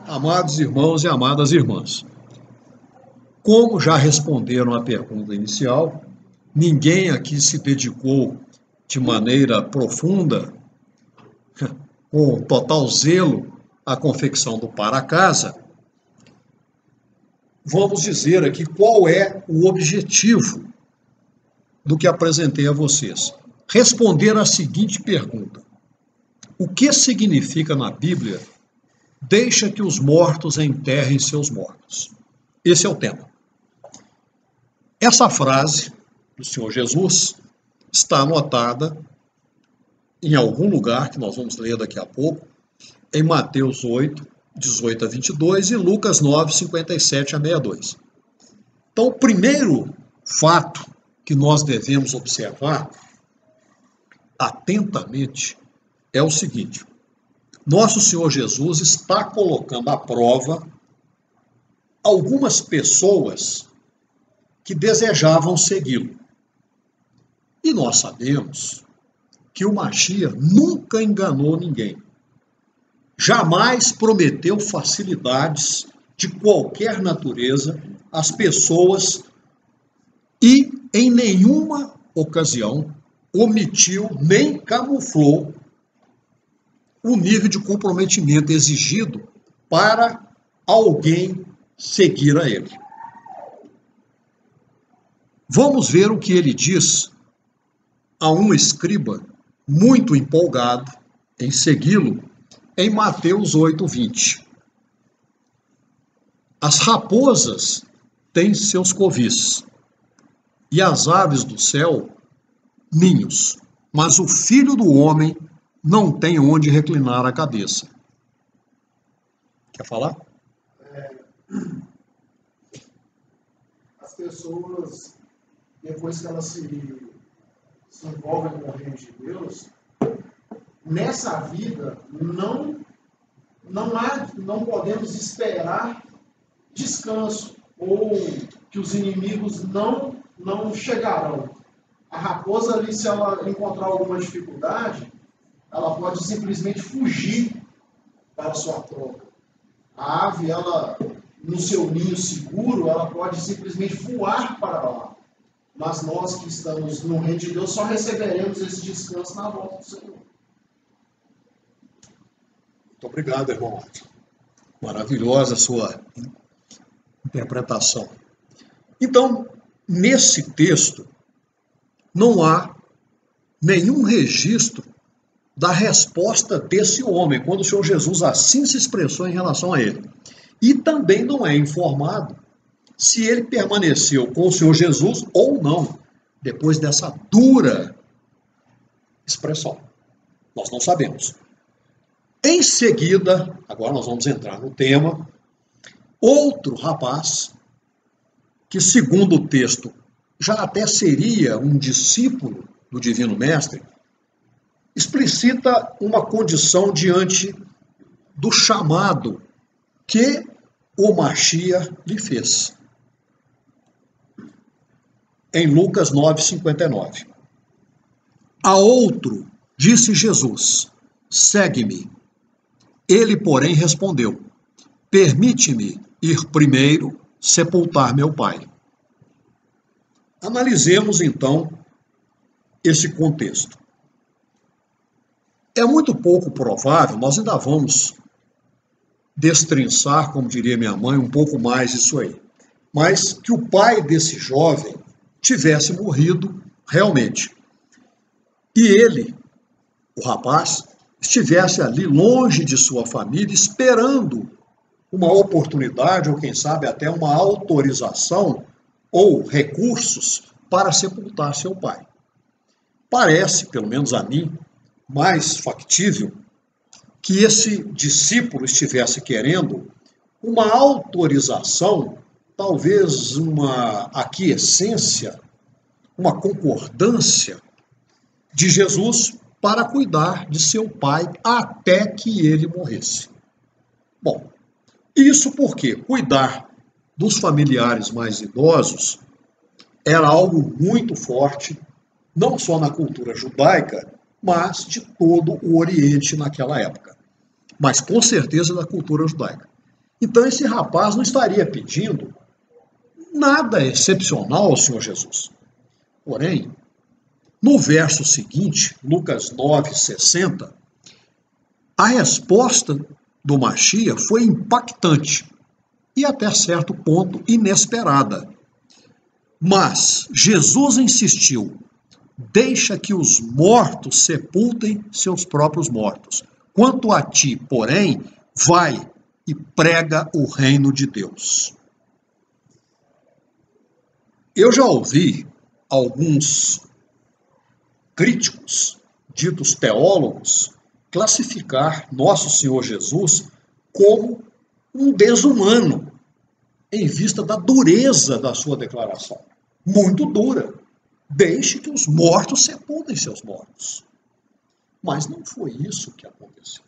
Amados irmãos e amadas irmãs, como já responderam à pergunta inicial, ninguém aqui se dedicou de maneira profunda, com total zelo, à confecção do para-casa. Vamos dizer aqui qual é o objetivo do que apresentei a vocês. Responder à seguinte pergunta: o que significa na Bíblia "deixa que os mortos enterrem seus mortos"? Esse é o tema. Essa frase do Senhor Jesus está anotada em algum lugar, que nós vamos ler daqui a pouco, em Mateus 8, 18 a 22 e Lucas 9, 57 a 62. Então, o primeiro fato que nós devemos observar atentamente é o seguinte: nosso Senhor Jesus está colocando à prova algumas pessoas que desejavam segui-lo. E nós sabemos que o Mashiach nunca enganou ninguém. Jamais prometeu facilidades de qualquer natureza às pessoas e, em nenhuma ocasião, omitiu nem camuflou o nível de comprometimento exigido para alguém seguir a ele. Vamos ver o que ele diz a um escriba muito empolgado em segui-lo em Mateus 8, 20. As raposas têm seus covis e as aves do céu ninhos, mas o filho do homem não tem onde reclinar a cabeça. Quer falar? As pessoas, depois que elas se envolvem com o reino de Deus, nessa vida não podemos esperar descanso, ou que os inimigos não chegarão. A raposa ali, se ela encontrar alguma dificuldade, ela pode simplesmente fugir para a sua troca. A ave, ela, no seu ninho seguro, ela pode simplesmente voar para lá. Mas nós que estamos no reino de Deus só receberemos esse descanso na volta do Senhor. Muito obrigado, irmão. Maravilhosa a sua interpretação. Então, nesse texto, não há nenhum registro da resposta desse homem, quando o Senhor Jesus assim se expressou em relação a ele. E também não é informado se ele permaneceu com o Senhor Jesus ou não, depois dessa dura expressão. Nós não sabemos. Em seguida, agora nós vamos entrar no tema, outro rapaz, que segundo o texto já até seria um discípulo do Divino Mestre, explicita uma condição diante do chamado que o Mashiach lhe fez. Em Lucas 9, 59. A outro disse Jesus: segue-me. Ele, porém, respondeu: permite-me ir primeiro sepultar meu pai. Analisemos, então, esse contexto. É muito pouco provável, nós ainda vamos destrinçar, como diria minha mãe, um pouco mais isso aí, mas que o pai desse jovem tivesse morrido realmente. E ele, o rapaz, estivesse ali longe de sua família, esperando uma oportunidade, ou quem sabe até uma autorização ou recursos para sepultar seu pai. Parece, pelo menos a mim, mais factível que esse discípulo estivesse querendo uma autorização, talvez uma aquiescência, uma concordância de Jesus para cuidar de seu pai até que ele morresse. Bom, isso porque cuidar dos familiares mais idosos era algo muito forte, não só na cultura judaica, mas de todo o Oriente naquela época. Mas com certeza da cultura judaica. Então esse rapaz não estaria pedindo nada excepcional ao Senhor Jesus. Porém, no verso seguinte, Lucas 9:60, a resposta do Mashiach foi impactante e até certo ponto inesperada. Mas Jesus insistiu: deixa que os mortos sepultem seus próprios mortos. Quanto a ti, porém, vai e prega o reino de Deus. Eu já ouvi alguns críticos, ditos teólogos, classificar Nosso Senhor Jesus como um desumano, em vista da dureza da sua declaração. Muito dura. Deixe que os mortos sepultem seus mortos. Mas não foi isso que aconteceu.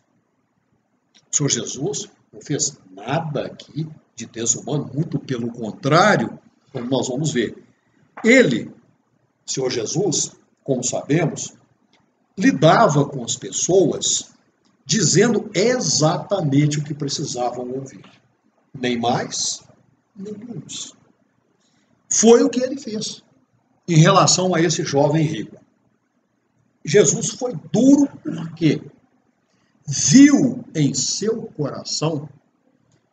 O Senhor Jesus não fez nada aqui de desumano, muito pelo contrário, como nós vamos ver. Ele, Senhor Jesus, como sabemos, lidava com as pessoas dizendo exatamente o que precisavam ouvir. Nem mais, nem menos. Foi o que ele fez em relação a esse jovem rico. Jesus foi duro porque viu em seu coração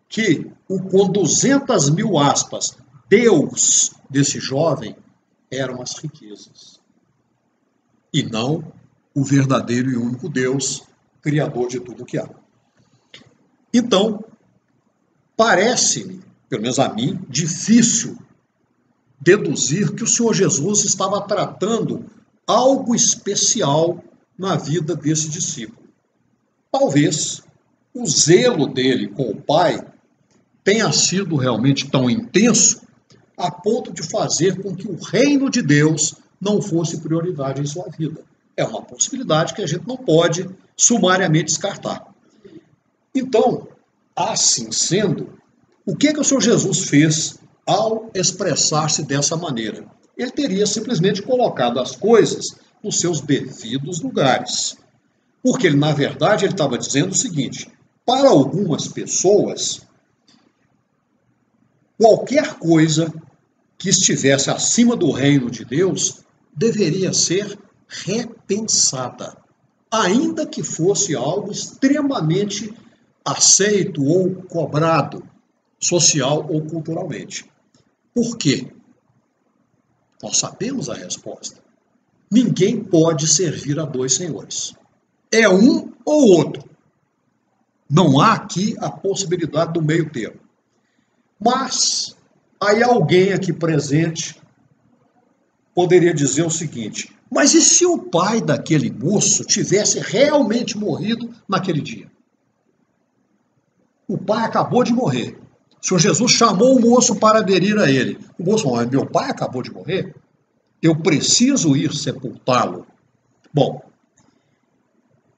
que com 200 mil aspas, Deus desse jovem eram as riquezas. E não o verdadeiro e único Deus, criador de tudo que há. Então, parece-me, pelo menos a mim, difícil deduzir que o Senhor Jesus estava tratando algo especial na vida desse discípulo. Talvez o zelo dele com o Pai tenha sido realmente tão intenso a ponto de fazer com que o reino de Deus não fosse prioridade em sua vida. É uma possibilidade que a gente não pode sumariamente descartar. Então, assim sendo, o que o Senhor Jesus fez ao expressar-se dessa maneira? Ele teria simplesmente colocado as coisas nos seus devidos lugares. Porque ele, na verdade, ele estava dizendo o seguinte: para algumas pessoas, qualquer coisa que estivesse acima do reino de Deus deveria ser repensada, ainda que fosse algo extremamente aceito ou cobrado, social ou culturalmente. Por quê? Nós sabemos a resposta. Ninguém pode servir a dois senhores. É um ou outro. Não há aqui a possibilidade do meio termo. Mas aí alguém aqui presente poderia dizer o seguinte: mas e se o pai daquele moço tivesse realmente morrido naquele dia? O pai acabou de morrer. O Senhor Jesus chamou o moço para aderir a ele. O moço falou: meu pai acabou de morrer? Eu preciso ir sepultá-lo. Bom,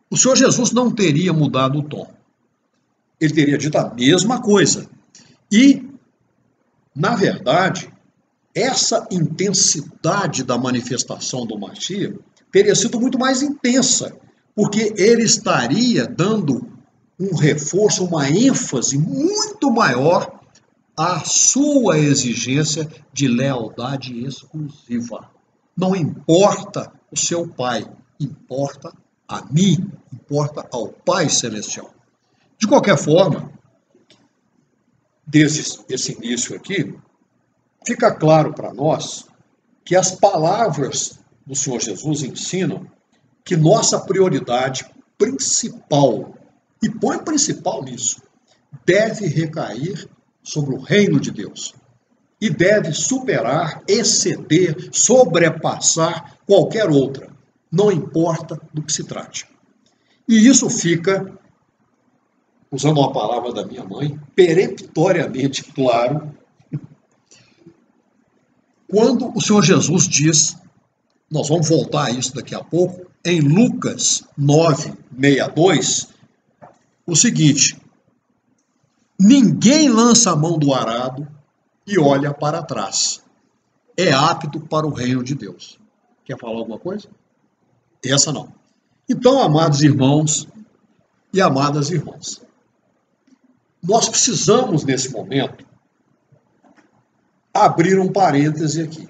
o Senhor Jesus não teria mudado o tom. Ele teria dito a mesma coisa. E, na verdade, essa intensidade da manifestação do Mashiach teria sido muito mais intensa, porque ele estaria dando um reforço, uma ênfase muito maior à sua exigência de lealdade exclusiva. Não importa o seu pai, importa a mim, importa ao Pai Celestial. De qualquer forma, desde esse início aqui, fica claro para nós que as palavras do Senhor Jesus ensinam que nossa prioridade principal, e põe principal nisso, deve recair sobre o reino de Deus. E deve superar, exceder, sobrepassar qualquer outra, não importa do que se trate. E isso fica, usando uma palavra da minha mãe, peremptoriamente claro, quando o Senhor Jesus diz, nós vamos voltar a isso daqui a pouco, em Lucas 9:62, o seguinte: ninguém lança a mão do arado e olha para trás. É apto para o reino de Deus. Quer falar alguma coisa? Essa não. Então, amados irmãos e amadas irmãs, nós precisamos, nesse momento, abrir um parêntese aqui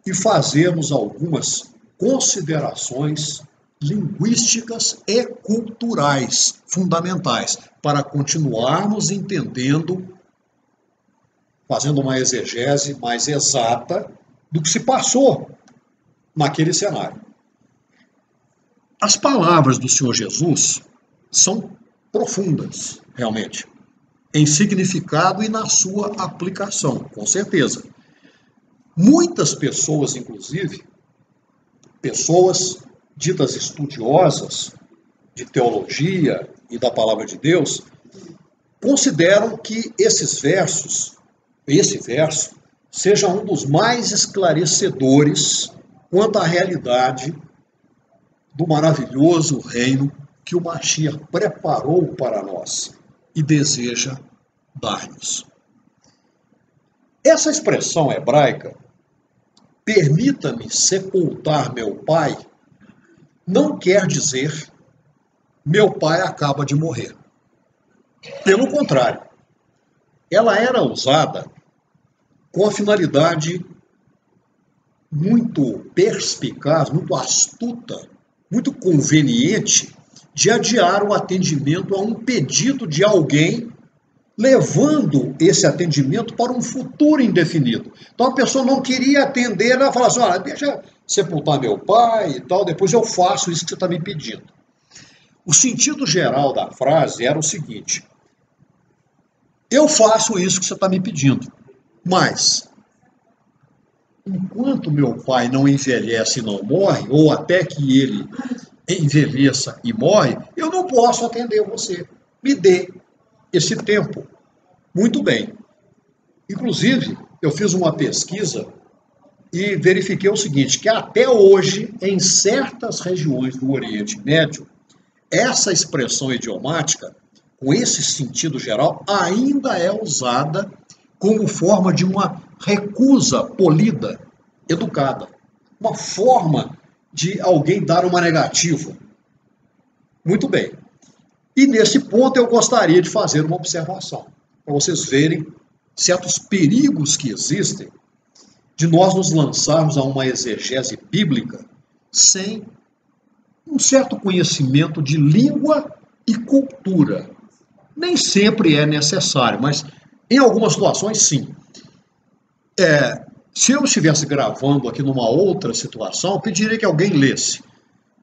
e fazermos algumas considerações linguísticas e culturais fundamentais para continuarmos entendendo, fazendo uma exegese mais exata do que se passou naquele cenário. As palavras do Senhor Jesus são profundas, realmente, em significado e na sua aplicação, com certeza. Muitas pessoas, inclusive, pessoas ditas estudiosas de teologia e da palavra de Deus, consideram que esse verso, seja um dos mais esclarecedores quanto à realidade do maravilhoso reino que o Mashiach preparou para nós e deseja dar-nos. Essa expressão hebraica, permita-me sepultar meu pai, não quer dizer meu pai acaba de morrer. Pelo contrário, ela era usada com a finalidade muito perspicaz, muito astuta, muito conveniente de adiar o atendimento a um pedido de alguém, levando esse atendimento para um futuro indefinido. Então a pessoa não queria atender, ela falava assim, olha, deixa sepultar meu pai e tal, depois eu faço isso que você está me pedindo. O sentido geral da frase era o seguinte, eu faço isso que você está me pedindo, mas enquanto meu pai não envelhece e não morre, ou até que ele envelheça e morre, eu não posso atender você. Me dê esse tempo. Muito bem. Inclusive, eu fiz uma pesquisa e verifiquei o seguinte, que até hoje, em certas regiões do Oriente Médio, essa expressão idiomática, com esse sentido geral, ainda é usada como forma de uma recusa polida, educada. Uma forma de alguém dar uma negativa. Muito bem. E nesse ponto eu gostaria de fazer uma observação, para vocês verem certos perigos que existem de nós nos lançarmos a uma exegese bíblica sem um certo conhecimento de língua e cultura. Nem sempre é necessário, mas em algumas situações sim. Se eu estivesse gravando aqui numa outra situação, eu pediria que alguém lesse,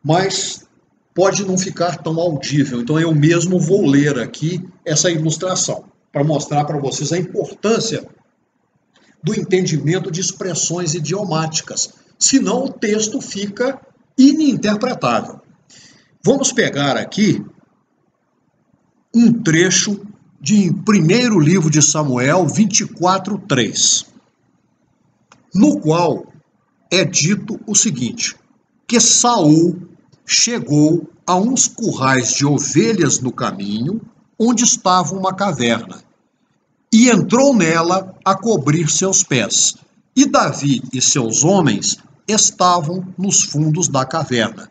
mas pode não ficar tão audível, então eu mesmo vou ler aqui essa ilustração, para mostrar para vocês a importância do entendimento de expressões idiomáticas, senão o texto fica ininterpretável. Vamos pegar aqui um trecho de primeiro livro de Samuel 24:3, no qual é dito o seguinte, que Saul chegou a uns currais de ovelhas no caminho, onde estava uma caverna, e entrou nela a cobrir seus pés. E Davi e seus homens estavam nos fundos da caverna.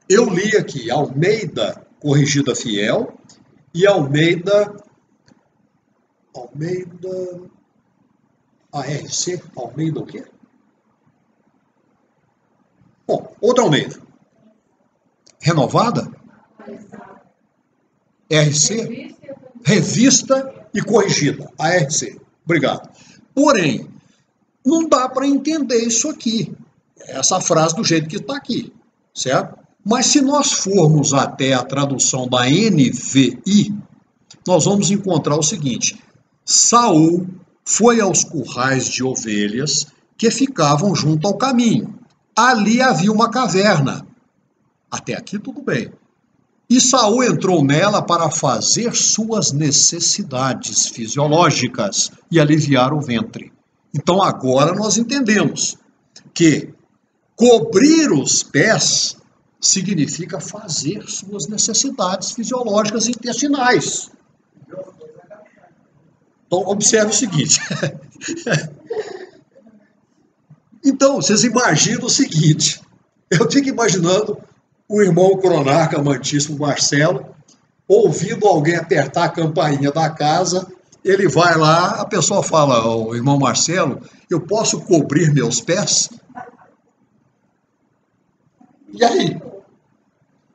Eu li aqui Almeida Corrigida Fiel e Almeida ARC, Almeida o quê? Bom, outra Almeida. Renovada? RC? Revista e corrigida, ARC. Obrigado. Porém, não dá para entender isso aqui, essa frase do jeito que está aqui, certo? Mas se nós formos até a tradução da NVI, nós vamos encontrar o seguinte, Saul foi aos currais de ovelhas que ficavam junto ao caminho. Ali havia uma caverna. Até aqui tudo bem. E Saul entrou nela para fazer suas necessidades fisiológicas e aliviar o ventre. Então agora nós entendemos que cobrir os pés significa fazer suas necessidades fisiológicas intestinais. Então observe o seguinte. Então, vocês imaginam o seguinte, eu fico imaginando o irmão cronarca amantíssimo Marcelo, ouvindo alguém apertar a campainha da casa, ele vai lá, a pessoa fala, o irmão Marcelo, eu posso cobrir meus pés? E aí?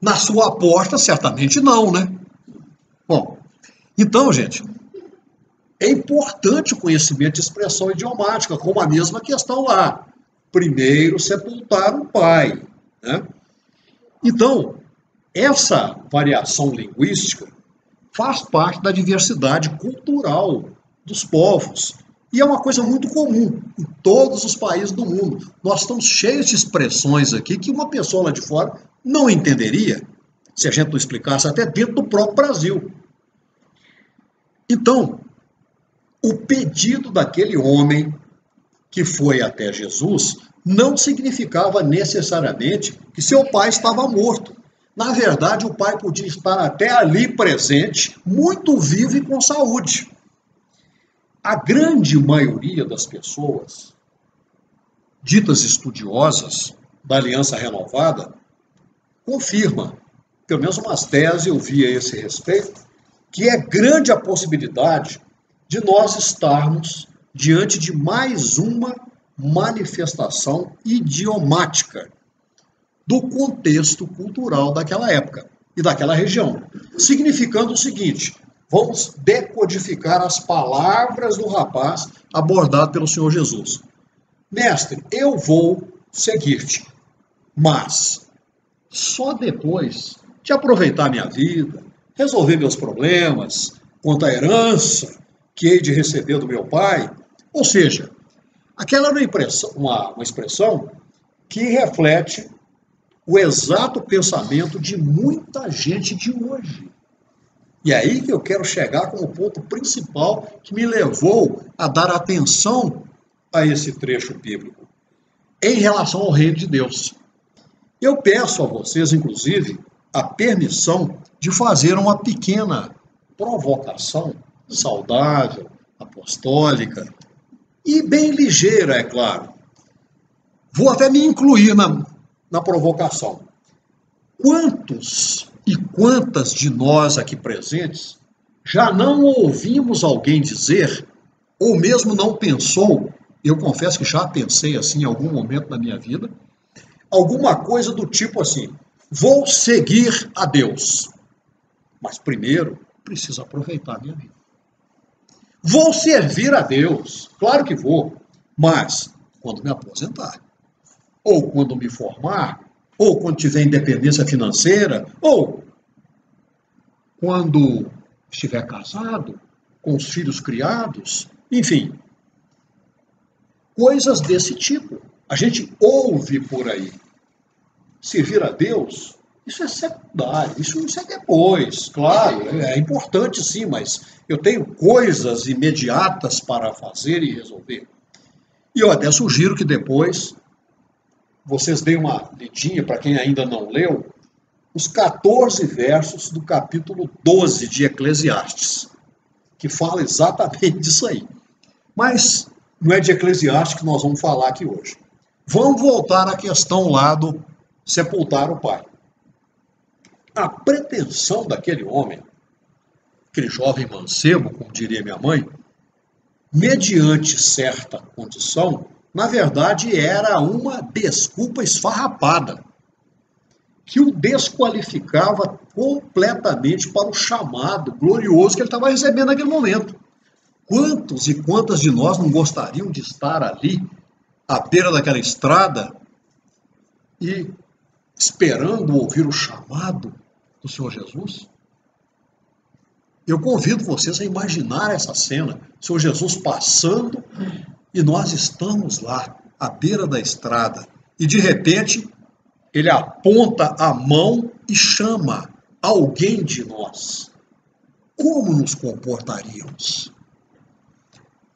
Na sua porta, certamente não, né? Bom, então, gente, é importante o conhecimento de expressão idiomática, como a mesma questão lá. Primeiro sepultar o pai, né? Então, essa variação linguística faz parte da diversidade cultural dos povos. E é uma coisa muito comum em todos os países do mundo. Nós estamos cheios de expressões aqui que uma pessoa lá de fora não entenderia se a gente não explicasse até dentro do próprio Brasil. Então, o pedido daquele homem que foi até Jesus não significava necessariamente que seu pai estava morto. Na verdade, o pai podia estar até ali presente, muito vivo e com saúde. A grande maioria das pessoas, ditas estudiosas da Aliança Renovada, confirma, pelo menos umas teses eu vi a esse respeito, que é grande a possibilidade de nós estarmos diante de mais uma manifestação idiomática do contexto cultural daquela época e daquela região, significando o seguinte: vamos decodificar as palavras do rapaz abordado pelo Senhor Jesus. Mestre, eu vou seguir-te, mas só depois de aproveitar minha vida, resolver meus problemas quanto à herança que hei de receber do meu pai. Ou seja, aquela era uma expressão que reflete o exato pensamento de muita gente de hoje. E é aí que eu quero chegar como ponto principal que me levou a dar atenção a esse trecho bíblico em relação ao reino de Deus. Eu peço a vocês, inclusive, a permissão de fazer uma pequena provocação saudável, apostólica e bem ligeira, é claro. Vou até me incluir na provocação. Quantos e quantas de nós aqui presentes já não ouvimos alguém dizer, ou mesmo não pensou, eu confesso que já pensei assim em algum momento da minha vida, alguma coisa do tipo assim: vou seguir a Deus, mas primeiro preciso aproveitar a minha vida. Vou servir a Deus, claro que vou, mas quando me aposentar, ou quando me formar, ou quando tiver independência financeira, ou quando estiver casado, com os filhos criados, enfim, coisas desse tipo. A gente ouve por aí. Servir a Deus, isso é secundário, isso é depois, claro, é importante sim, mas eu tenho coisas imediatas para fazer e resolver. E eu até sugiro que depois vocês deem uma lidinha, para quem ainda não leu, os 14 versos do capítulo 12 de Eclesiastes, que fala exatamente disso aí. Mas não é de Eclesiastes que nós vamos falar aqui hoje. Vamos voltar à questão lá do sepultar o pai. A pretensão daquele homem, aquele jovem mancebo, como diria minha mãe, mediante certa condição, na verdade era uma desculpa esfarrapada, que o desqualificava completamente para o chamado glorioso que ele estava recebendo naquele momento. Quantos e quantas de nós não gostariam de estar ali, à beira daquela estrada, e esperando ouvir o chamado do Senhor Jesus? Eu convido vocês a imaginar essa cena, o Senhor Jesus passando e nós estamos lá, à beira da estrada, e de repente ele aponta a mão e chama alguém de nós. Como nos comportaríamos?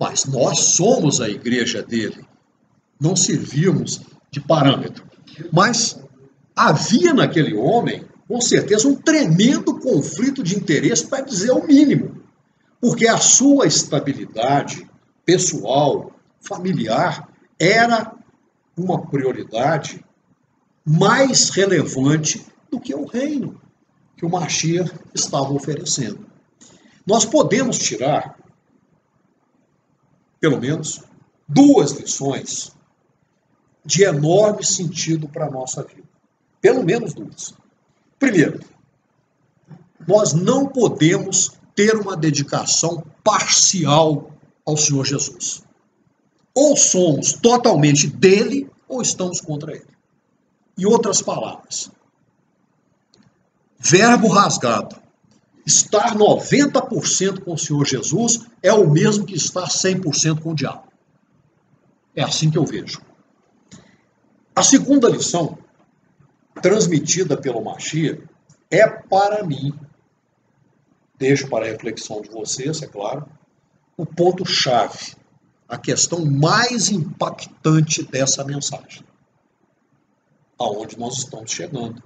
Mas nós somos a igreja dele, não servimos de parâmetro. Mas havia naquele homem, com certeza, um tremendo conflito de interesse, para dizer o mínimo, porque a sua estabilidade pessoal, familiar, era uma prioridade mais relevante do que o reino que o Mashiach estava oferecendo. Nós podemos tirar, pelo menos, duas lições de enorme sentido para a nossa vida. Pelo menos duas. Primeiro, nós não podemos ter uma dedicação parcial ao Senhor Jesus. Ou somos totalmente dele, ou estamos contra ele. Em outras palavras, verbo rasgado. Estar 90% com o Senhor Jesus é o mesmo que estar 100% com o diabo. É assim que eu vejo. A segunda lição, transmitida pelo Mashiach, é para mim, deixo para a reflexão de vocês, é claro, o ponto-chave, a questão mais impactante dessa mensagem. Aonde nós estamos chegando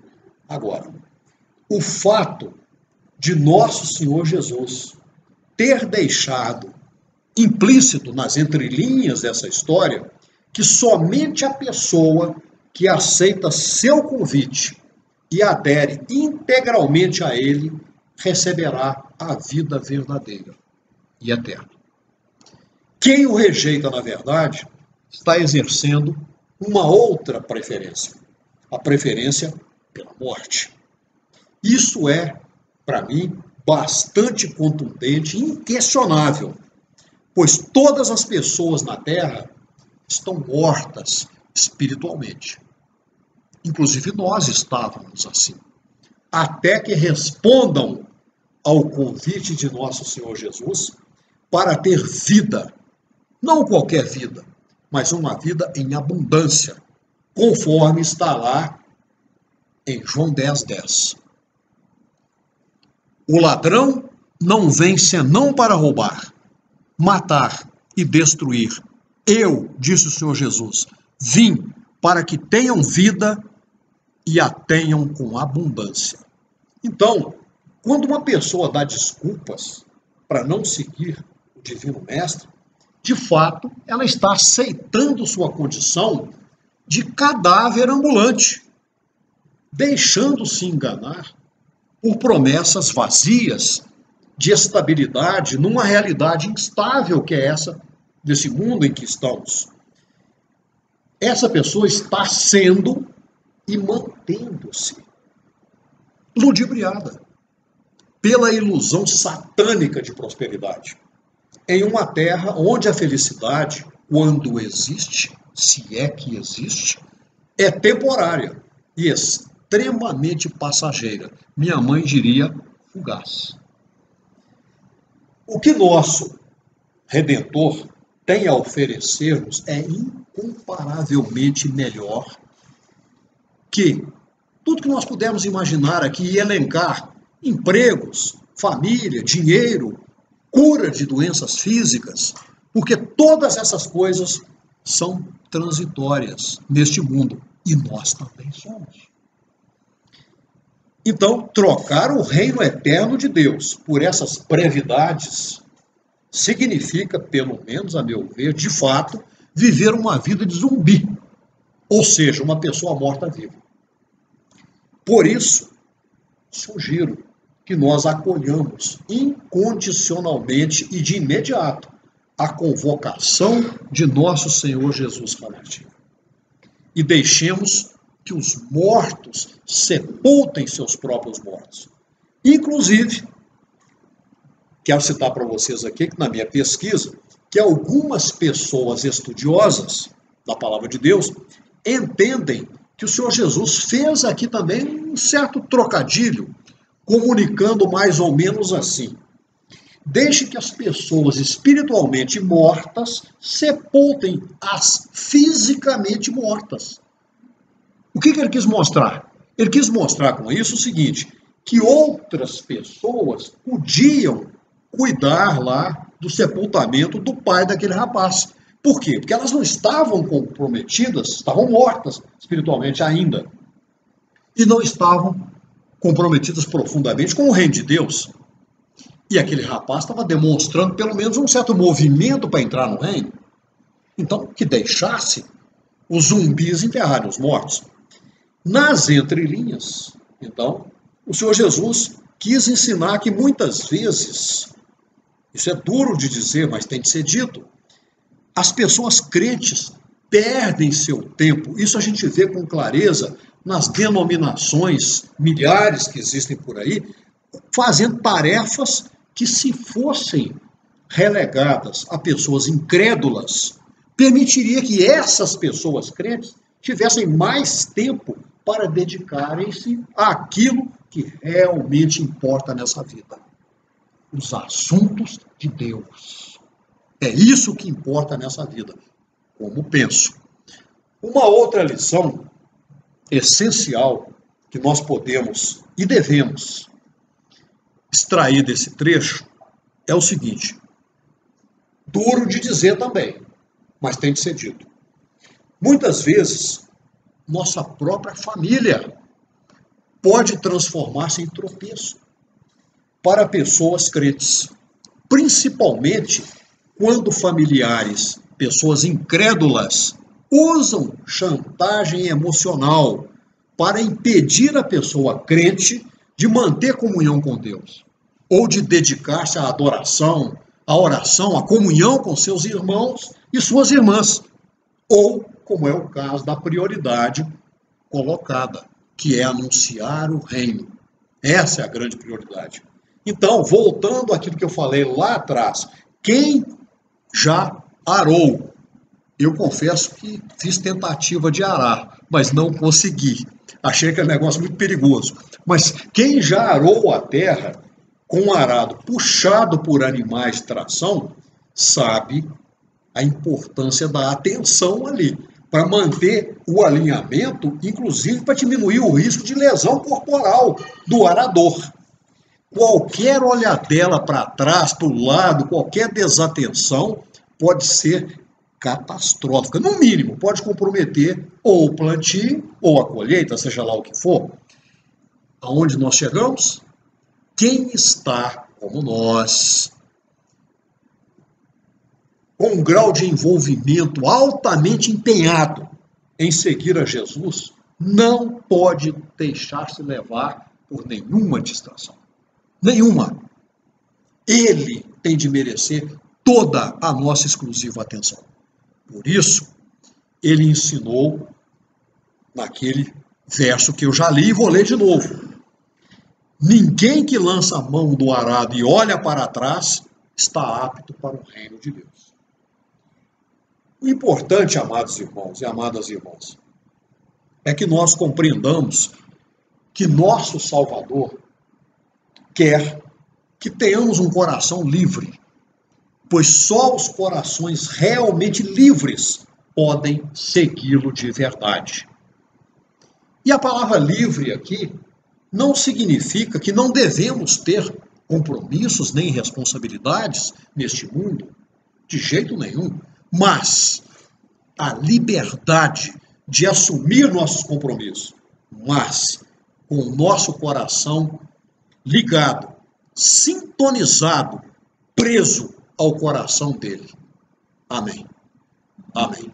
agora. O fato de nosso Senhor Jesus ter deixado implícito nas entrelinhas dessa história que somente a pessoa que aceita seu convite e adere integralmente a ele receberá a vida verdadeira e eterna. Quem o rejeita, na verdade, está exercendo uma outra preferência, a preferência pela morte. Isso é, para mim, bastante contundente e inquestionável, pois todas as pessoas na Terra estão mortas espiritualmente. Inclusive nós estávamos assim, até que respondam ao convite de nosso Senhor Jesus para ter vida, não qualquer vida, mas uma vida em abundância, conforme está lá em João 10:10. O ladrão não vem senão para roubar, matar e destruir. Eu, disse o Senhor Jesus, vim para que tenham vida e a tenham com abundância. Então, quando uma pessoa dá desculpas para não seguir o Divino Mestre, de fato, ela está aceitando sua condição de cadáver ambulante, deixando-se enganar por promessas vazias de estabilidade numa realidade instável que é essa desse mundo em que estamos. Essa pessoa está sendo e mantendo-se ludibriada pela ilusão satânica de prosperidade em uma terra onde a felicidade, quando existe, se é que existe, é temporária e extremamente passageira. Minha mãe diria fugaz. O que nosso Redentor tem a oferecer-nos é incomparavelmente melhor que tudo que nós pudermos imaginar aqui e elencar: empregos, família, dinheiro, cura de doenças físicas, porque todas essas coisas são transitórias neste mundo e nós também somos. Então, trocar o reino eterno de Deus por essas brevidades significa, pelo menos a meu ver, de fato, viver uma vida de zumbi, ou seja, uma pessoa morta-viva. Por isso, sugiro que nós acolhamos incondicionalmente e de imediato a convocação de nosso Senhor Jesus HaMashiach e deixemos que os mortos sepultem seus próprios mortos. Inclusive, quero citar para vocês aqui que na minha pesquisa, que algumas pessoas estudiosas da palavra de Deus entendem que o Senhor Jesus fez aqui também um certo trocadilho, comunicando mais ou menos assim: deixe que as pessoas espiritualmente mortas sepultem as fisicamente mortas. O que ele quis mostrar? Ele quis mostrar com isso o seguinte, que outras pessoas podiam cuidar lá do sepultamento do pai daquele rapaz. Por quê? Porque elas não estavam comprometidas, estavam mortas espiritualmente ainda. E não estavam comprometidas profundamente com o reino de Deus. E aquele rapaz estava demonstrando pelo menos um certo movimento para entrar no reino. Então, que deixasse os zumbis enterrarem os mortos. Nas entrelinhas, então, O Senhor Jesus quis ensinar que muitas vezes, isso é duro de dizer, mas tem de ser dito, as pessoas crentes perdem seu tempo. Isso a gente vê com clareza nas denominações, milhares que existem por aí, fazendo tarefas que, se fossem relegadas a pessoas incrédulas, permitiria que essas pessoas crentes tivessem mais tempo para dedicarem-se àquilo que realmente importa nessa vida. Os assuntos de Deus. É isso que importa nessa vida, como penso. Uma outra lição essencial que nós podemos e devemos extrair desse trecho é o seguinte, duro de dizer também, mas tem de ser dito. Muitas vezes, nossa própria família pode transformar-se em tropeço para pessoas crentes, principalmente quando familiares, pessoas incrédulas, usam chantagem emocional para impedir a pessoa crente de manter comunhão com Deus, ou de dedicar-se à adoração, à oração, à comunhão com seus irmãos e suas irmãs, ou, como é o caso da prioridade colocada, que é anunciar o reino. Essa é a grande prioridade. Então, voltando àquilo que eu falei lá atrás, quem já arou? Eu confesso que fiz tentativa de arar, mas não consegui. Achei que era um negócio muito perigoso. Mas quem já arou a terra com um arado puxado por animais de tração, sabe a importância da atenção ali, para manter o alinhamento, inclusive para diminuir o risco de lesão corporal do arador. Qualquer olhadela para trás, para o lado, qualquer desatenção pode ser catastrófica. No mínimo, pode comprometer ou o plantio ou a colheita, seja lá o que for. Aonde nós chegamos? Quem está, como nós, com um grau de envolvimento altamente empenhado em seguir a Jesus, não pode deixar-se levar por nenhuma distração. Nenhuma. Ele tem de merecer toda a nossa exclusiva atenção. Por isso, ele ensinou naquele verso que eu já li e vou ler de novo. Ninguém que lança a mão do arado e olha para trás está apto para o reino de Deus. O importante, amados irmãos e amadas irmãs, é que nós compreendamos que nosso Salvador quer que tenhamos um coração livre, pois só os corações realmente livres podem segui-lo de verdade. E a palavra livre aqui não significa que não devemos ter compromissos nem responsabilidades neste mundo, de jeito nenhum, mas a liberdade de assumir nossos compromissos, mas com o nosso coração ligado, sintonizado, preso ao coração dele. Amém. Amém.